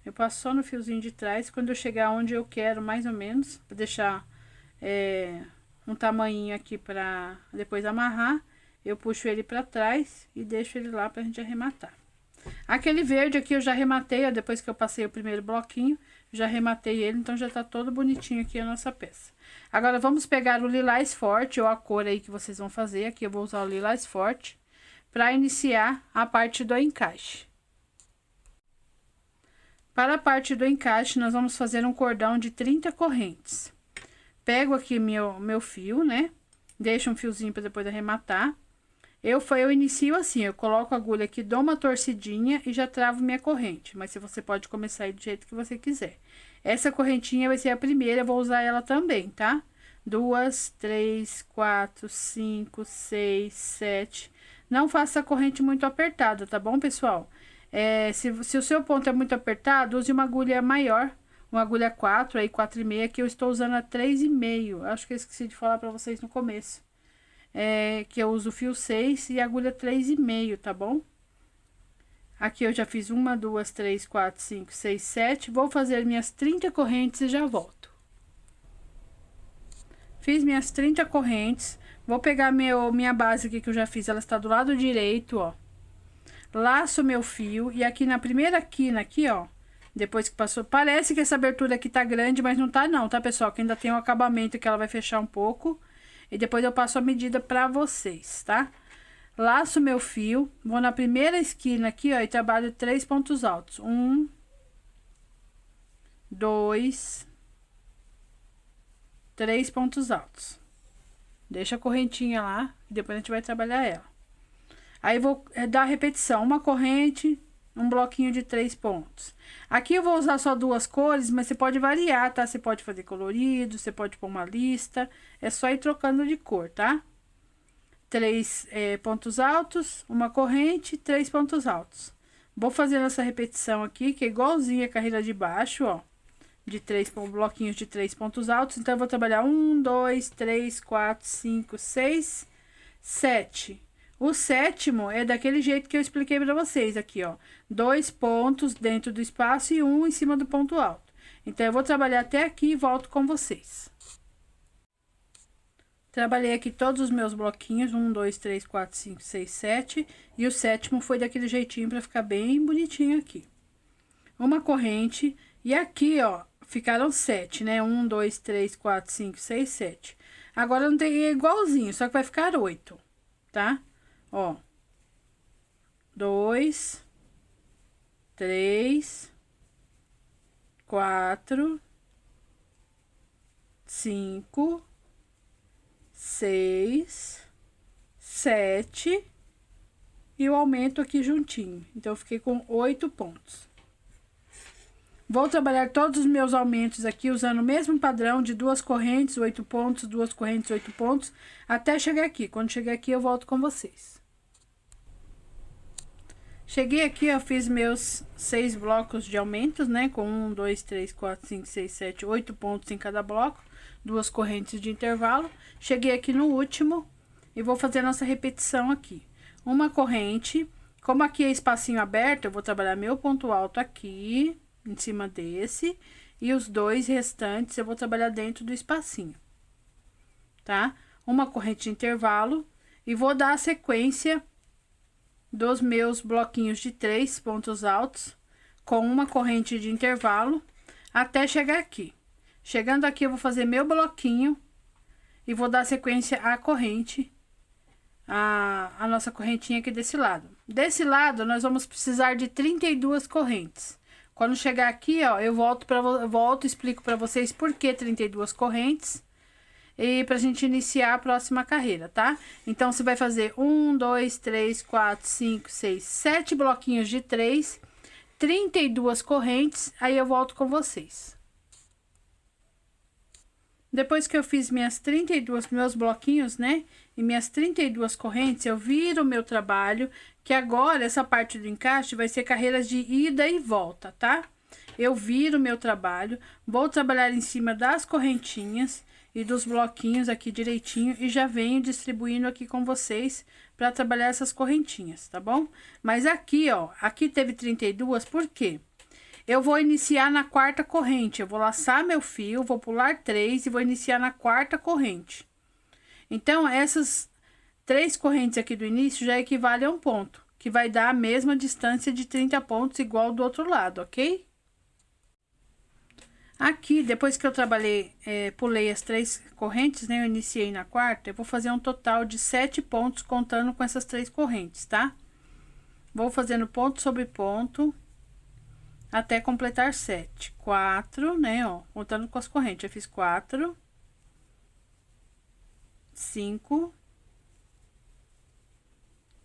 Eu passo só no fiozinho de trás, quando eu chegar onde eu quero, mais ou menos, para deixar um tamanhinho aqui para depois amarrar, eu puxo ele pra trás e deixo ele lá pra gente arrematar. Aquele verde aqui eu já arrematei, ó, depois que eu passei o primeiro bloquinho, já arrematei ele, então já tá todo bonitinho aqui a nossa peça. Agora, vamos pegar o lilás forte, ou a cor aí que vocês vão fazer. Aqui eu vou usar o lilás forte, para iniciar a parte do encaixe. Para a parte do encaixe, nós vamos fazer um cordão de 30 correntes. Pego aqui meu fio, né? Deixo um fiozinho para depois arrematar. Eu inicio assim, eu coloco a agulha aqui, dou uma torcidinha e já travo minha corrente. Mas você pode começar aí do jeito que você quiser. Essa correntinha vai ser a primeira, eu vou usar ela também, tá? 2, 3, 4, 5, 6, 7. Não faça a corrente muito apertada, tá bom, pessoal? Se o seu ponto é muito apertado, use uma agulha maior. Uma agulha 4, aí 4,5, que eu estou usando a 3,5. Acho que eu esqueci de falar pra vocês no começo. Que eu uso fio 6 e agulha 3,5, tá bom? Aqui eu já fiz 1, 2, 3, 4, 5, 6, 7. Vou fazer minhas 30 correntes e já volto. Fiz minhas 30 correntes. Vou pegar minha base aqui que eu já fiz, ela está do lado direito, ó. Laço meu fio e aqui na primeira quina aqui, ó. Depois que passou, parece que essa abertura aqui tá grande, mas não tá não, tá, pessoal? Que ainda tem um acabamento que ela vai fechar um pouco. E depois eu passo a medida pra vocês, tá? Laço meu fio, vou na primeira esquina aqui, ó, e trabalho 3 pontos altos. 1, 2, 3 pontos altos. Deixa a correntinha lá, e depois a gente vai trabalhar ela. Aí, vou dar a repetição, uma corrente, um bloquinho de 3 pontos. Aqui eu vou usar só 2 cores, mas você pode variar, tá? Você pode fazer colorido, você pode pôr uma lista, é só ir trocando de cor, tá? 3 pontos altos, uma corrente, 3 pontos altos. Vou fazer essa repetição aqui, que é igualzinha a carreira de baixo, ó. De 3 bloquinhos de 3 pontos altos. Então, eu vou trabalhar 1, 2, 3, 4, 5, 6, 7. O sétimo é daquele jeito que eu expliquei pra vocês aqui, ó. 2 pontos dentro do espaço e 1 em cima do ponto alto. Então, eu vou trabalhar até aqui e volto com vocês. Trabalhei aqui todos os meus bloquinhos, 1, 2, 3, 4, 5, 6, 7. E o sétimo foi daquele jeitinho pra ficar bem bonitinho aqui. Uma corrente, e aqui, ó, ficaram 7, né? 1, 2, 3, 4, 5, 6, 7. Agora, não tem igualzinho, só que vai ficar 8, tá? Ó, 2, 3, 4, 5, 6, 7 e o aumento aqui juntinho. Então, eu fiquei com 8 pontos. Vou trabalhar todos os meus aumentos aqui usando o mesmo padrão de 2 correntes, 8 pontos, 2 correntes, 8 pontos, até chegar aqui. Quando chegar aqui, eu volto com vocês. Cheguei aqui, eu fiz meus 6 blocos de aumentos, né? Com 1, 2, 3, 4, 5, 6, 7, 8 pontos em cada bloco, 2 correntes de intervalo. Cheguei aqui no último e vou fazer a nossa repetição aqui. Uma corrente, como aqui é espacinho aberto, eu vou trabalhar meu ponto alto aqui, em cima desse, e os 2 restantes eu vou trabalhar dentro do espacinho, tá? Uma corrente de intervalo e vou dar a sequência dos meus bloquinhos de 3 pontos altos com uma corrente de intervalo até chegar aqui. Chegando aqui, eu vou fazer meu bloquinho e vou dar sequência à corrente, a nossa correntinha aqui desse lado. Desse lado, nós vamos precisar de 32 correntes. Quando chegar aqui, ó, eu volto e explico pra vocês por que 32 correntes. E pra gente iniciar a próxima carreira, tá? Então, você vai fazer 1, 2, 3, 4, 5, 6, 7 bloquinhos de 3, 32 correntes, aí eu volto com vocês. Depois que eu fiz meus bloquinhos, né? E minhas 32 correntes, eu viro o meu trabalho, que agora essa parte do encaixe vai ser carreiras de ida e volta, tá? Eu viro o meu trabalho, vou trabalhar em cima das correntinhas e dos bloquinhos aqui direitinho e já venho distribuindo aqui com vocês para trabalhar essas correntinhas, tá bom? Mas aqui, ó, aqui teve 32, por quê? Eu vou iniciar na 4ª corrente, eu vou laçar meu fio, vou pular 3 e vou iniciar na 4ª corrente. Então, essas 3 correntes aqui do início já equivale a um ponto, que vai dar a mesma distância de 30 pontos igual do outro lado, ok? Aqui, depois que eu trabalhei, pulei as 3 correntes, né? Eu iniciei na quarta, eu vou fazer um total de 7 pontos contando com essas 3 correntes, tá? Vou fazendo ponto sobre ponto até completar 7. 4, né, ó, contando com as correntes. Eu fiz 4, 5,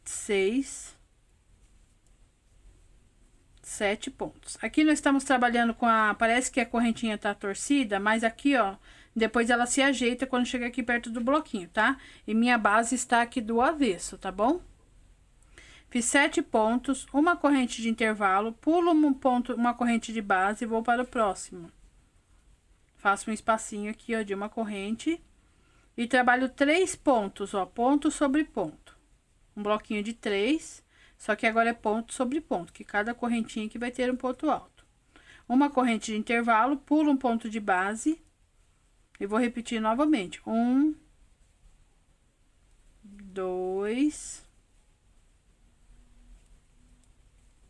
6, 7 pontos. Aqui nós estamos trabalhando com parece que a correntinha tá torcida, mas aqui, ó, depois ela se ajeita quando chega aqui perto do bloquinho, tá? E minha base está aqui do avesso, tá bom? Fiz 7 pontos, uma corrente de intervalo, pulo um ponto, uma corrente de base e vou para o próximo. Faço um espacinho aqui, ó, de uma corrente e trabalho 3 pontos, ó, ponto sobre ponto. Um bloquinho de 3, só que agora é ponto sobre ponto, que cada correntinha aqui vai ter um ponto alto. Uma corrente de intervalo, pulo um ponto de base e vou repetir novamente. 1, 2,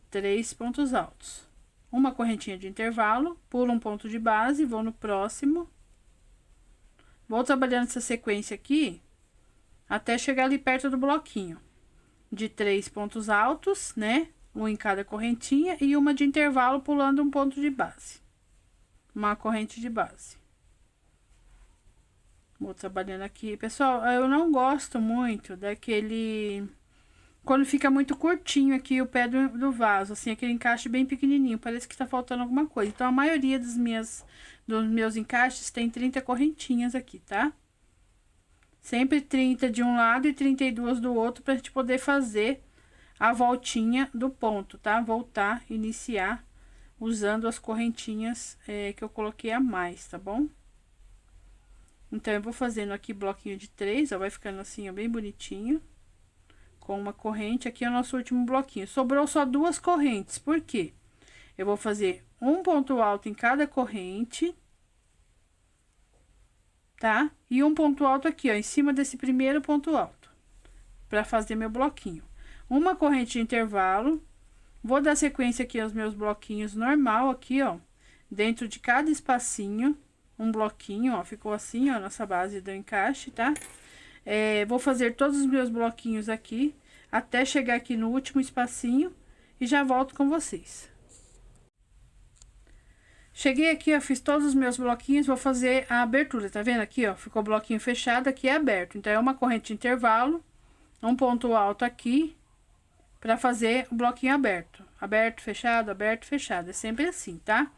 3 pontos altos. Uma correntinha de intervalo, pulo um ponto de base, vou no próximo. Vou trabalhando essa sequência aqui até chegar ali perto do bloquinho. De 3 pontos altos, né? Um em cada correntinha e uma de intervalo pulando um ponto de base. Uma corrente de base. Vou trabalhando aqui. Pessoal, eu não gosto muito daquele... Quando fica muito curtinho aqui o pé do vaso, assim, aquele encaixe bem pequenininho, parece que tá faltando alguma coisa. Então, a maioria dos meus encaixes tem 30 correntinhas aqui, tá? Sempre 30 de um lado e 32 do outro, pra gente poder fazer a voltinha do ponto, tá? Voltar, iniciar, usando as correntinhas que eu coloquei a mais, tá bom? Então, eu vou fazendo aqui bloquinho de 3, ó, vai ficando assim, ó, bem bonitinho. Com uma corrente, aqui é o nosso último bloquinho. Sobrou só 2 correntes, por quê? Eu vou fazer um ponto alto em cada corrente, tá? E um ponto alto aqui, ó, em cima desse primeiro ponto alto, pra fazer meu bloquinho. Uma corrente de intervalo, vou dar sequência aqui aos meus bloquinhos normal, aqui, ó, dentro de cada espacinho, um bloquinho, ó, ficou assim, ó, nossa base do encaixe, tá? Vou fazer todos os meus bloquinhos aqui, até chegar aqui no último espacinho e já volto com vocês. Cheguei aqui, ó, fiz todos os meus bloquinhos, vou fazer a abertura, tá vendo aqui, ó? Ficou o bloquinho fechado, aqui é aberto. Então, é uma corrente de intervalo, um ponto alto aqui, pra fazer o bloquinho aberto. Aberto, fechado, é sempre assim, tá?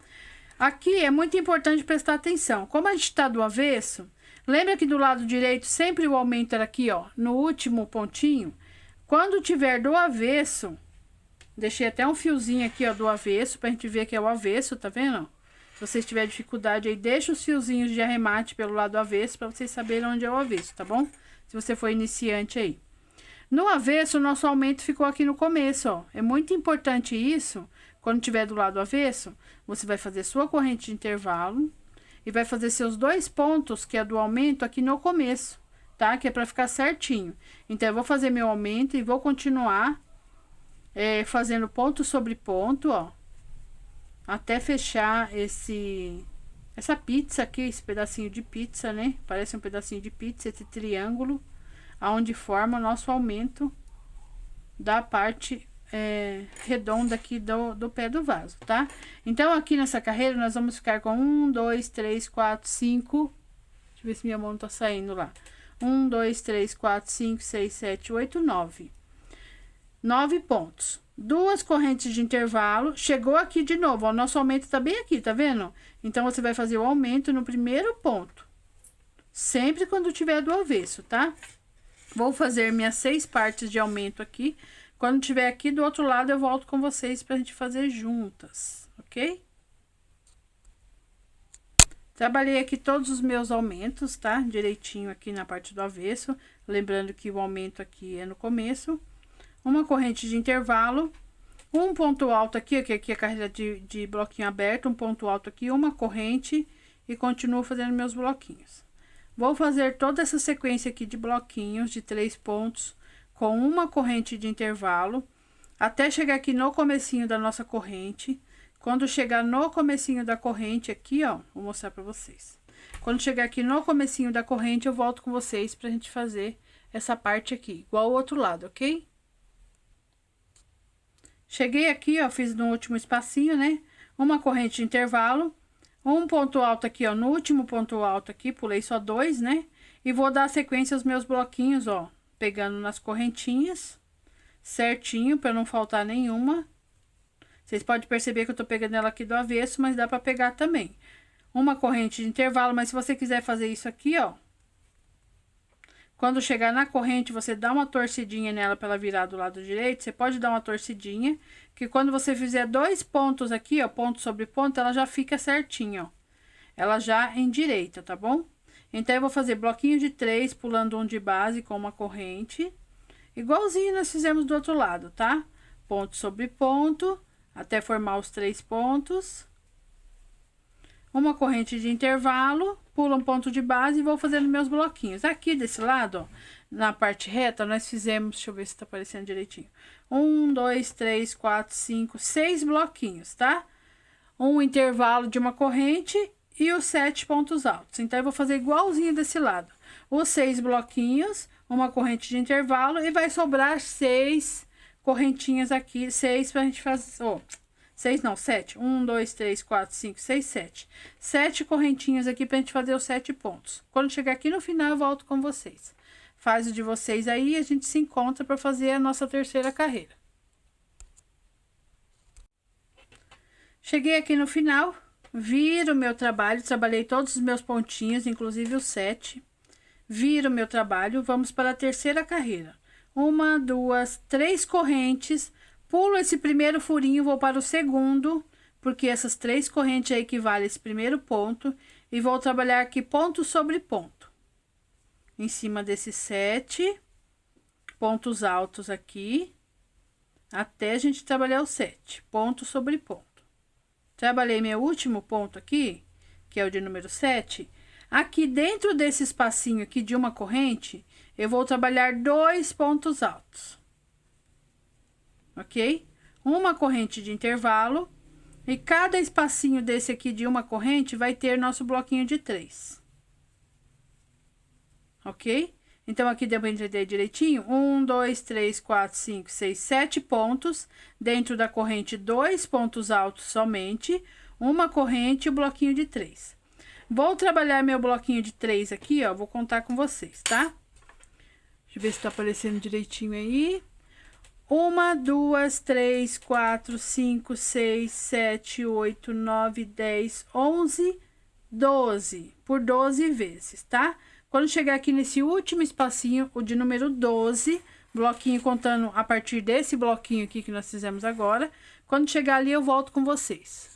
Aqui é muito importante prestar atenção. Como a gente tá do avesso, lembra que do lado direito sempre o aumento era aqui, ó, no último pontinho? Quando tiver do avesso, deixei até um fiozinho aqui, ó, do avesso, pra gente ver que é o avesso, tá vendo? Se vocês tiverem dificuldade aí, deixa os fiozinhos de arremate pelo lado avesso, pra vocês saberem onde é o avesso, tá bom? Se você for iniciante aí. No avesso, o nosso aumento ficou aqui no começo, ó. É muito importante isso, quando tiver do lado avesso, você vai fazer sua corrente de intervalo e vai fazer seus 2 pontos, que é do aumento, aqui no começo, tá? Que é pra ficar certinho. Então, eu vou fazer meu aumento e vou continuar fazendo ponto sobre ponto, ó. Até fechar essa pizza aqui, esse pedacinho de pizza, né? Parece um pedacinho de pizza, esse triângulo, aonde forma o nosso aumento da parte redonda aqui do pé do vaso, tá? Então, aqui nessa carreira, nós vamos ficar com 1, 2, 3, 4, 5. Deixa eu ver se minha mão não tá saindo lá. 1, 2, 3, 4, 5, 6, 7, 8, 9. 9 pontos. 2 correntes de intervalo. Chegou aqui de novo, ó, o nosso aumento tá bem aqui, tá vendo? Então, você vai fazer o aumento no primeiro ponto. Sempre quando tiver do avesso, tá? Vou fazer minhas 6 partes de aumento aqui. Quando tiver aqui do outro lado, eu volto com vocês pra gente fazer juntas, ok? Trabalhei aqui todos os meus aumentos, tá? Direitinho aqui na parte do avesso. Lembrando que o aumento aqui é no começo. Uma corrente de intervalo. Um ponto alto aqui, que aqui é a carreira de bloquinho aberto. Um ponto alto aqui, uma corrente. E continuo fazendo meus bloquinhos. Vou fazer toda essa sequência aqui de bloquinhos de 3 pontos com uma corrente de intervalo, até chegar aqui no comecinho da nossa corrente. Quando chegar no comecinho da corrente aqui, ó, vou mostrar pra vocês. Quando chegar aqui no comecinho da corrente, eu volto com vocês pra gente fazer essa parte aqui, igual o outro lado, ok? Cheguei aqui, ó, fiz no último espacinho, né? Uma corrente de intervalo, um ponto alto aqui, ó, no último ponto alto aqui, pulei só 2, né? E vou dar sequência aos meus bloquinhos, ó, pegando nas correntinhas, certinho, pra não faltar nenhuma. Vocês podem perceber que eu tô pegando ela aqui do avesso, mas dá pra pegar também. Uma corrente de intervalo, mas se você quiser fazer isso aqui, ó. Quando chegar na corrente, você dá uma torcidinha nela pra ela virar do lado direito. Você pode dar uma torcidinha, que quando você fizer 2 pontos aqui, ó, ponto sobre ponto, ela já fica certinha, ó. Ela já endireita, tá bom? Então, eu vou fazer bloquinho de 3, pulando um de base com uma corrente. Igualzinho nós fizemos do outro lado, tá? Ponto sobre ponto, até formar os 3 pontos. Uma corrente de intervalo, pulo um ponto de base e vou fazendo meus bloquinhos. Aqui desse lado, ó, na parte reta, nós fizemos, deixa eu ver se tá aparecendo direitinho. 1, 2, 3, 4, 5, 6 bloquinhos, tá? Um intervalo de uma corrente e os 7 pontos altos. Então, eu vou fazer igualzinho desse lado. Os 6 bloquinhos, uma corrente de intervalo e vai sobrar 6 correntinhas aqui, 6 pra gente fazer, ó. 6 não, 7. 1, 2, 3, 4, 5, 6, 7. 7 correntinhas aqui pra gente fazer os 7 pontos. Quando chegar aqui no final, eu volto com vocês. Faz o de vocês aí e a gente se encontra pra fazer a nossa terceira carreira. Cheguei aqui no final, viro o meu trabalho, trabalhei todos os meus pontinhos, inclusive os 7. Viro o meu trabalho, vamos para a terceira carreira. 1, 2, 3 correntes. Pulo esse primeiro furinho, vou para o segundo, porque essas 3 correntes aí equivalem a esse primeiro ponto. E vou trabalhar aqui ponto sobre ponto. Em cima desses 7 pontos altos aqui, até a gente trabalhar os 7, ponto sobre ponto. Trabalhei meu último ponto aqui, que é o de número 7. Aqui dentro desse espacinho aqui de uma corrente, eu vou trabalhar 2 pontos altos. Ok? Uma corrente de intervalo, e cada espacinho desse aqui de uma corrente vai ter nosso bloquinho de 3. Ok? Então, aqui deu pra entender direitinho? 1, 2, 3, 4, 5, 6, 7 pontos, dentro da corrente 2 pontos altos somente, uma corrente e o bloquinho de 3. Vou trabalhar meu bloquinho de 3 aqui, ó, vou contar com vocês, tá? Deixa eu ver se tá aparecendo direitinho aí. 1, 2, 3, 4, 5, 6, 7, 8, 9, 10, 11, 12. Por 12 vezes, tá? Quando chegar aqui nesse último espacinho, o de número 12, bloquinho contando a partir desse bloquinho aqui que nós fizemos agora. Quando chegar ali, eu volto com vocês.